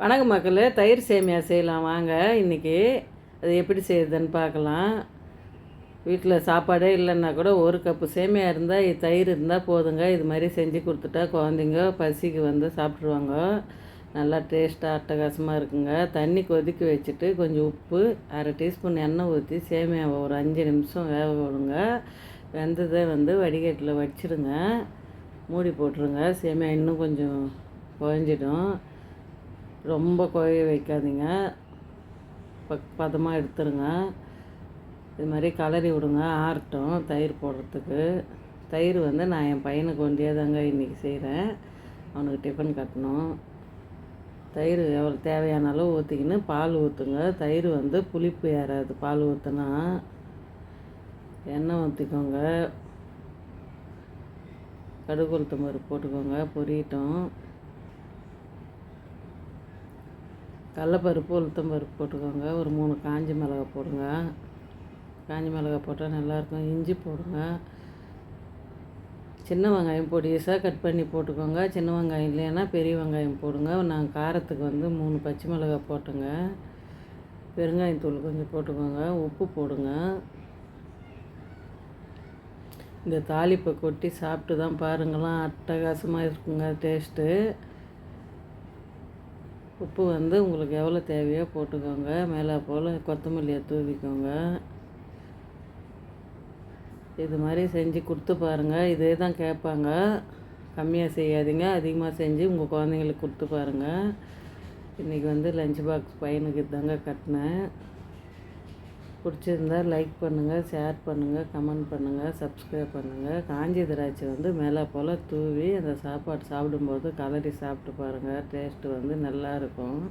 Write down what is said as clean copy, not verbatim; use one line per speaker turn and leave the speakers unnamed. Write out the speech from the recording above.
வணக்கம் மக்களே, தயிர் சேமியா செய்யலாம் வாங்க. இன்றைக்கி அது எப்படி செய்யுதுன்னு பார்க்கலாம். வீட்டில் சாப்பாடே இல்லைன்னா கூட ஒரு கப்பு சேமியா இருந்தால் தயிர் இருந்தால் போதுங்க. இது மாதிரி செஞ்சு கொடுத்துட்டா குழந்தைங்க பசிக்கு வந்து சாப்பிட்ருவாங்க. நல்லா டேஸ்ட்டாக அட்டகாசமாக இருக்குங்க. தண்ணி கொதிக்க வச்சுட்டு கொஞ்சம் உப்பு, அரை டீஸ்பூன் எண்ணெய் ஊற்றி சேமியாவை ஒரு 5 நிமிஷம் வேக விடுங்க. வெந்ததை வடிகட்டில் வச்சிடுங்க. மூடி போட்டுருங்க. சேமியா இன்னும் கொஞ்சம் குழஞ்சிடும். ரொம்ப குழைய வைக்காதீங்க. பதமாக எடுத்துருங்க. இது மாதிரி கலரி விடுங்க. ஆறட்டும் தயிர் போடுறதுக்கு. தயிர் நான் என் பையனுக்கு ஒண்டியாக தாங்க இன்றைக்கி செய்கிறேன். அவனுக்கு டிஃபன் கட்டணும். தயிர் எவ்வளோ தேவையான அளவு ஊற்றிக்கின்னு பால் ஊற்றுங்க. தயிர் புளிப்பு ஏறாது பால் ஊற்றுனா. எண்ணெய் ஊற்றிக்கோங்க. கடுகு உளுத்தம் பருப்பு போட்டுக்கோங்க, பொரியட்டும். கடலப்பருப்பு உளுத்தம் பருப்பு போட்டுக்கோங்க. ஒரு 3 காஞ்ச மிளகா போடுங்க. காஞ்ச மிளகா போட்டால் நல்லாயிருக்கும். இஞ்சி போடுங்க. சின்ன வெங்காயம் பொடிசாக கட் பண்ணி போட்டுக்கோங்க. சின்ன வெங்காயம் இல்லைன்னா பெரிய வெங்காயம் போடுங்க. நான் காரத்துக்கு 3 பச்சை மிளகா போட்டுங்க. பெருங்காயத்தூள் கொஞ்சம் போட்டுக்கோங்க. உப்பு போடுங்க. இந்த தாளிப்பை கொட்டி சாப்பிட்டு தான் பாருங்களாம், அட்டகாசமாக இருக்குங்க டேஸ்ட்டு. உப்பு உங்களுக்கு எவ்வளோ தேவையோ போட்டுக்கோங்க. மேலே போல் கொத்தமல்லியை தூவிக்கோங்க. இது மாதிரி செஞ்சு கொடுத்து பாருங்கள். இதே தான் கேட்பாங்க. கம்மியாக செய்யாதீங்க, அதிகமாக செஞ்சு உங்கள் குழந்தைங்களுக்கு கொடுத்து பாருங்கள். இன்றைக்கி லஞ்ச் பாக்ஸ் பையனுக்கு இதாங்க கட்டினேன். பிடிச்சிருந்தா லைக் பண்ணுங்கள், ஷேர் பண்ணுங்கள், கமெண்ட் பண்ணுங்கள், சப்ஸ்கிரைப் பண்ணுங்கள். காஞ்ச திராட்சை மேலே போல் தூவி அந்த சாப்பாடு சாப்பிடும்போது கலரி சாப்பிட்டு பாருங்கள். டேஸ்ட்டு நல்லாயிருக்கும்.